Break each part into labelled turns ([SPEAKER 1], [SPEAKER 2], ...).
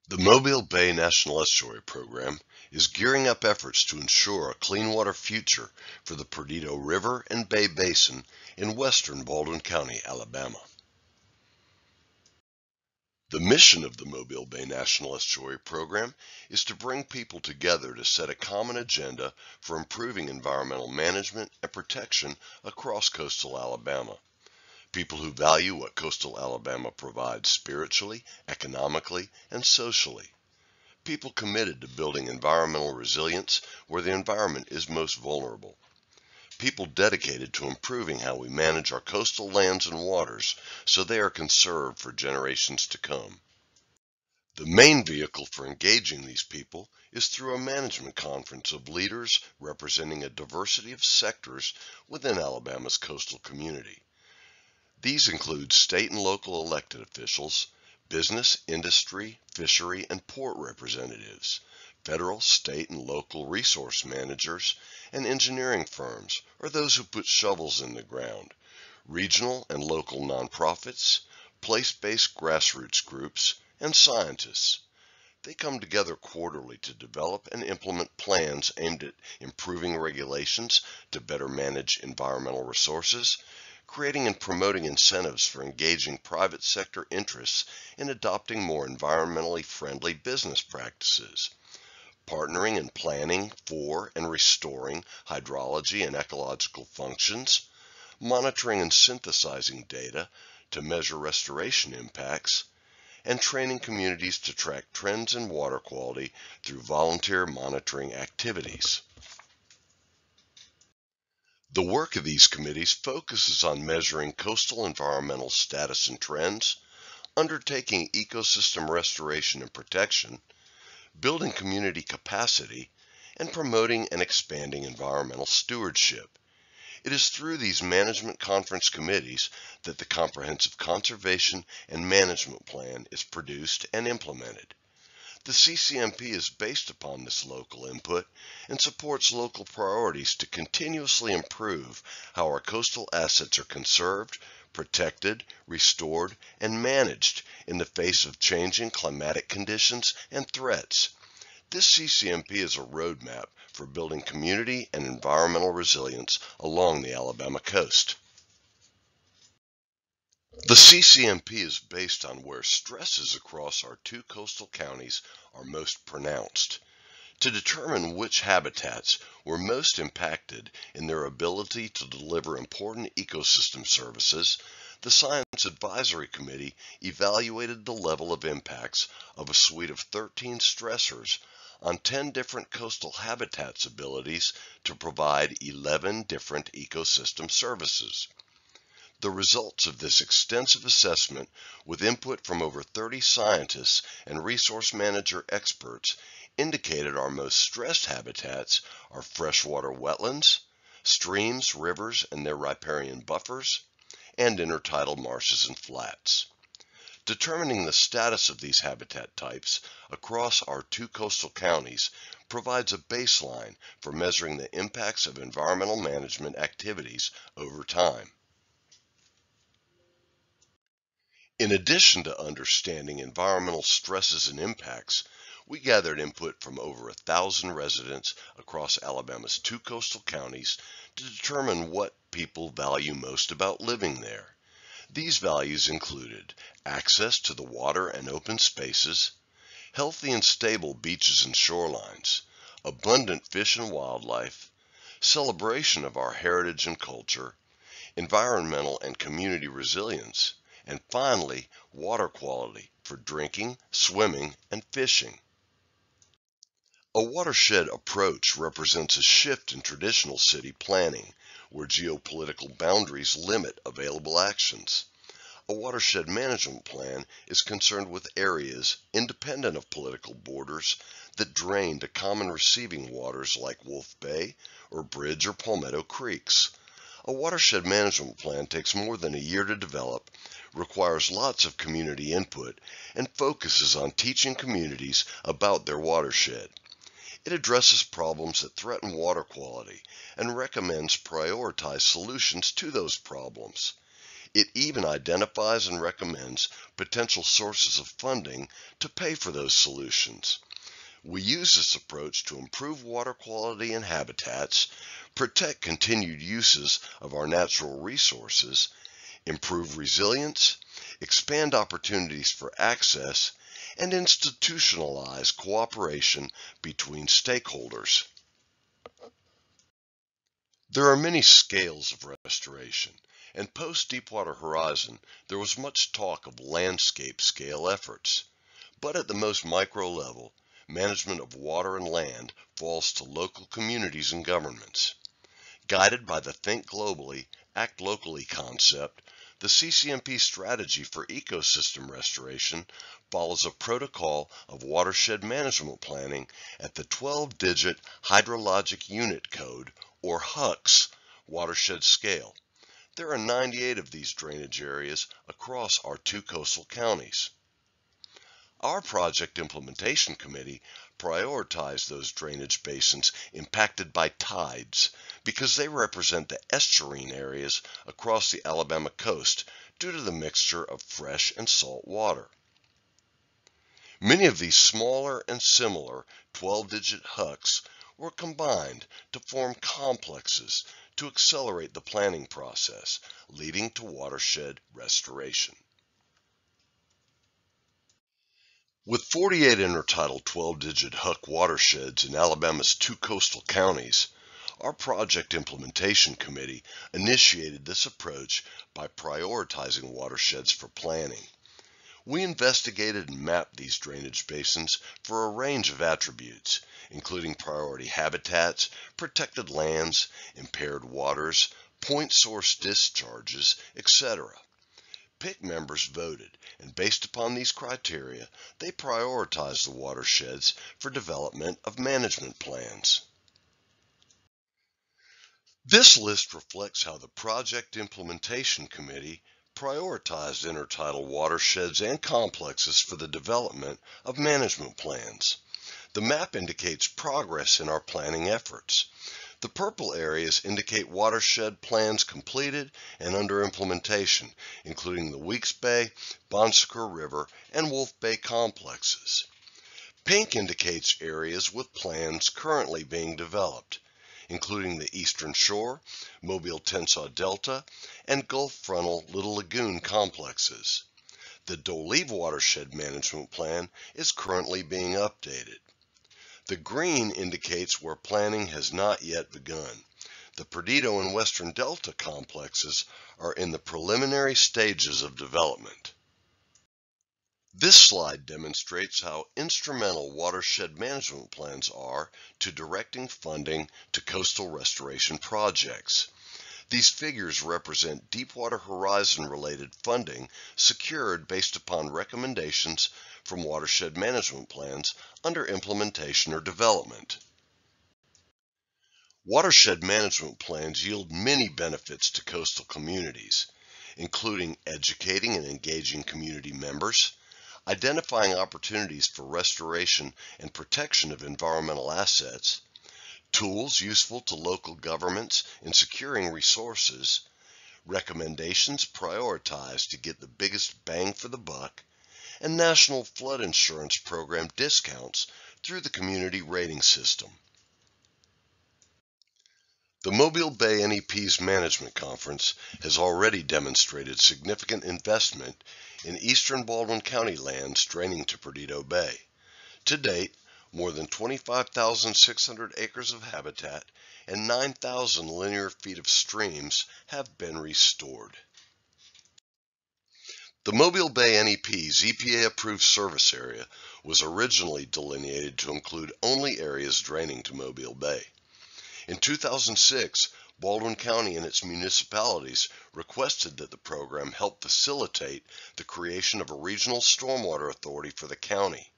[SPEAKER 1] The Mobile Bay National Estuary Program is gearing up efforts to ensure a clean water future for the Perdido River and Bay Basin in western Baldwin County, Alabama. The mission of the Mobile Bay National Estuary Program is to bring people together to set a common agenda for improving environmental management and protection across coastal Alabama. People who value what coastal Alabama provides spiritually, economically, and socially. People committed to building environmental resilience where the environment is most vulnerable. People dedicated to improving how we manage our coastal lands and waters so they are conserved for generations to come. The main vehicle for engaging these people is through a management conference of leaders representing a diversity of sectors within Alabama's coastal community. These include state and local elected officials, business, industry, fishery, and port representatives, federal, state, and local resource managers, and engineering firms, or those who put shovels in the ground, regional and local nonprofits, place-based grassroots groups, and scientists. They come together quarterly to develop and implement plans aimed at improving regulations to better manage environmental resources, creating and promoting incentives for engaging private sector interests in adopting more environmentally friendly business practices, partnering and planning for and restoring hydrology and ecological functions, monitoring and synthesizing data to measure restoration impacts, and training communities to track trends in water quality through volunteer monitoring activities. The work of these committees focuses on measuring coastal environmental status and trends, undertaking ecosystem restoration and protection, building community capacity, and promoting and expanding environmental stewardship. It is through these management conference committees that the Comprehensive Conservation and Management Plan is produced and implemented. The CCMP is based upon this local input and supports local priorities to continuously improve how our coastal assets are conserved, protected, restored, and managed in the face of changing climatic conditions and threats. This CCMP is a roadmap for building community and environmental resilience along the Alabama coast. The CCMP is based on where stresses across our two coastal counties are most pronounced. To determine which habitats were most impacted in their ability to deliver important ecosystem services, the Science Advisory Committee evaluated the level of impacts of a suite of 13 stressors on 10 different coastal habitats' abilities to provide 11 different ecosystem services. The results of this extensive assessment, with input from over 30 scientists and resource manager experts, indicated our most stressed habitats are freshwater wetlands, streams, rivers, and their riparian buffers, and intertidal marshes and flats. Determining the status of these habitat types across our two coastal counties provides a baseline for measuring the impacts of environmental management activities over time. In addition to understanding environmental stresses and impacts, we gathered input from over 1,000 residents across Alabama's two coastal counties to determine what people value most about living there. These values included access to the water and open spaces, healthy and stable beaches and shorelines, abundant fish and wildlife, celebration of our heritage and culture, environmental and community resilience, and finally, water quality for drinking, swimming, and fishing. A watershed approach represents a shift in traditional city planning, where geopolitical boundaries limit available actions. A watershed management plan is concerned with areas independent of political borders that drain to common receiving waters like Wolf Bay or Bridge or Palmetto Creeks. A watershed management plan takes more than a year to develop, requires lots of community input, and focuses on teaching communities about their watershed. It addresses problems that threaten water quality and recommends prioritized solutions to those problems. It even identifies and recommends potential sources of funding to pay for those solutions. We use this approach to improve water quality and habitats, protect continued uses of our natural resources, improve resilience, expand opportunities for access, and institutionalize cooperation between stakeholders. There are many scales of restoration, and post-Deepwater Horizon there was much talk of landscape scale efforts. But at the most micro level, management of water and land falls to local communities and governments. Guided by the Think Globally, Act Locally concept, the CCMP strategy for ecosystem restoration follows a protocol of watershed management planning at the 12-digit Hydrologic Unit Code, or HUCS, watershed scale. There are 98 of these drainage areas across our 2 coastal counties. Our Project Implementation Committee prioritized those drainage basins impacted by tides because they represent the estuarine areas across the Alabama coast due to the mixture of fresh and salt water. Many of these smaller and similar 12-digit HUCs were combined to form complexes to accelerate the planning process, leading to watershed restoration. With 48 intertidal 12-digit HUC watersheds in Alabama's 2 coastal counties, our Project Implementation Committee initiated this approach by prioritizing watersheds for planning. We investigated and mapped these drainage basins for a range of attributes, including priority habitats, protected lands, impaired waters, point source discharges, etc. PIC members voted, and based upon these criteria, they prioritized the watersheds for development of management plans. This list reflects how the Project Implementation Committee prioritized intertidal watersheds and complexes for the development of management plans. The map indicates progress in our planning efforts. The purple areas indicate watershed plans completed and under implementation, including the Weeks Bay, Bonsecour River, and Wolf Bay complexes. Pink indicates areas with plans currently being developed, including the Eastern Shore, Mobile-Tensaw Delta, and Gulf Frontal Little Lagoon complexes. The D'Olive Watershed Management Plan is currently being updated. The green indicates where planning has not yet begun. The Perdido and Western Delta complexes are in the preliminary stages of development. This slide demonstrates how instrumental watershed management plans are to directing funding to coastal restoration projects. These figures represent Deepwater Horizon-related funding secured based upon recommendations from watershed management plans under implementation or development. Watershed management plans yield many benefits to coastal communities, including educating and engaging community members, identifying opportunities for restoration and protection of environmental assets, tools useful to local governments in securing resources, recommendations prioritized to get the biggest bang for the buck, and National Flood Insurance Program discounts through the Community Rating System. The Mobile Bay NEP's Management Conference has already demonstrated significant investment in eastern Baldwin County lands draining to Perdido Bay. To date, more than 25,600 acres of habitat and 9,000 linear feet of streams have been restored. The Mobile Bay NEP's EPA-approved service area was originally delineated to include only areas draining to Mobile Bay. In 2006, Baldwin County and its municipalities requested that the program help facilitate the creation of a regional stormwater authority for the county.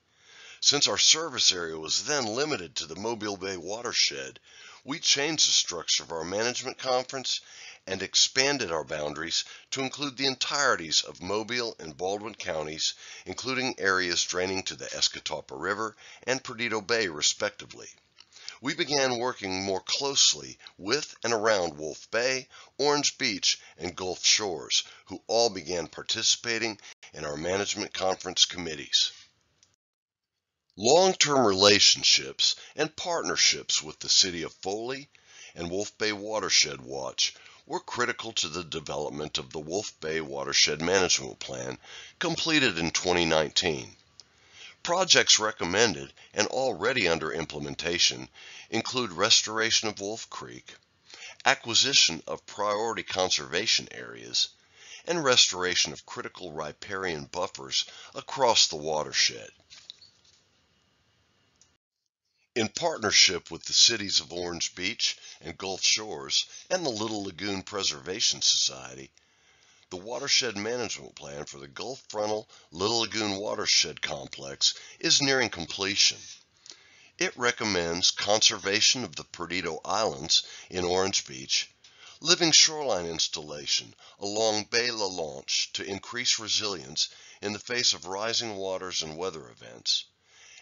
[SPEAKER 1] Since our service area was then limited to the Mobile Bay watershed, we changed the structure of our management conference and expanded our boundaries to include the entireties of Mobile and Baldwin counties, including areas draining to the Escatawpa River and Perdido Bay, respectively. we began working more closely with and around Wolf Bay, Orange Beach, and Gulf Shores, who all began participating in our management conference committees. Long-term relationships and partnerships with the City of Foley and Wolf Bay Watershed Watch were critical to the development of the Wolf Bay Watershed Management Plan, completed in 2019. Projects recommended and already under implementation include restoration of Wolf Creek, acquisition of priority conservation areas, and restoration of critical riparian buffers across the watershed. In partnership with the cities of Orange Beach and Gulf Shores and the Little Lagoon Preservation Society, the Watershed Management Plan for the Gulf Frontal Little Lagoon Watershed Complex is nearing completion. It recommends conservation of the Perdido Islands in Orange Beach, living shoreline installation along Bay La Launch to increase resilience in the face of rising waters and weather events,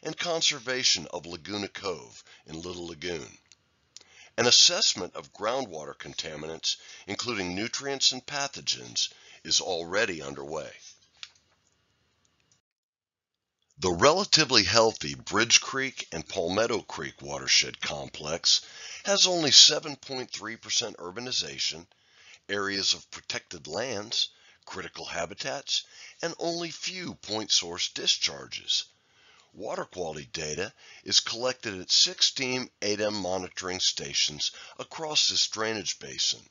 [SPEAKER 1] and conservation of Laguna Cove in Little Lagoon. An assessment of groundwater contaminants, including nutrients and pathogens, is already underway. The relatively healthy Bridge Creek and Palmetto Creek Watershed Complex has only 7.3% urbanization, areas of protected lands, critical habitats, and only few point source discharges. Water quality data is collected at 16 ADEM monitoring stations across this drainage basin.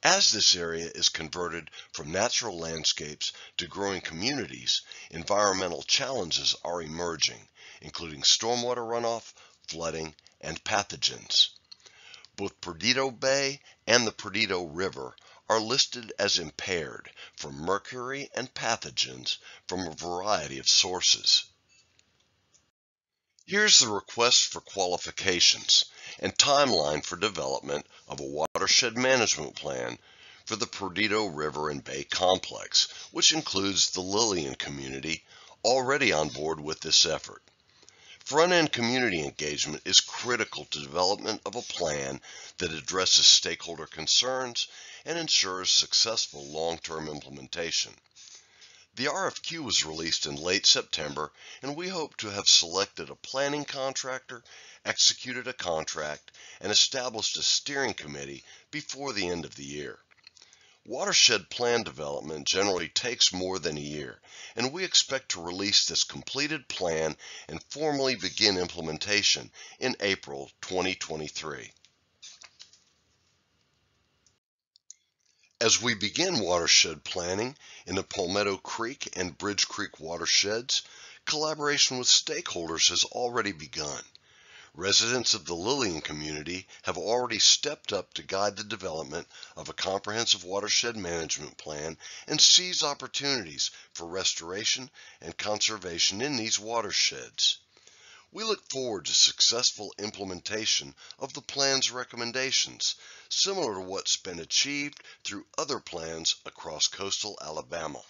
[SPEAKER 1] As this area is converted from natural landscapes to growing communities, environmental challenges are emerging, including stormwater runoff, flooding, and pathogens. Both Perdido Bay and the Perdido River are listed as impaired from mercury and pathogens from a variety of sources. Here's the request for qualifications and timeline for development of a watershed management plan for the Perdido River and Bay Complex, which includes the Lillian community already on board with this effort. Front-end community engagement is critical to development of a plan that addresses stakeholder concerns and ensures successful long-term implementation. The RFQ was released in late September, and we hope to have selected a planning contractor, executed a contract, and established a steering committee before the end of the year. Watershed plan development generally takes more than a year, and we expect to release this completed plan and formally begin implementation in April 2023. As we begin watershed planning in the Palmetto Creek and Bridge Creek watersheds, collaboration with stakeholders has already begun. Residents of the Lillian community have already stepped up to guide the development of a comprehensive watershed management plan and seize opportunities for restoration and conservation in these watersheds. We look forward to successful implementation of the plan's recommendations, similar to what's been achieved through other plans across coastal Alabama.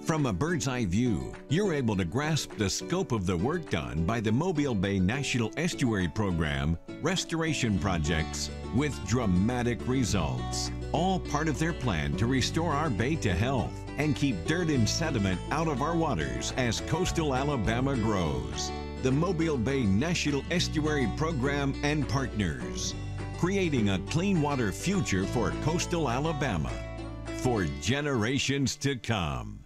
[SPEAKER 2] From a bird's eye view, you're able to grasp the scope of the work done by the Mobile Bay National Estuary Program restoration projects with dramatic results, all part of their plan to restore our bay to health and keep dirt and sediment out of our waters as coastal Alabama grows. The Mobile Bay National Estuary Program and partners, creating a clean water future for coastal Alabama for generations to come.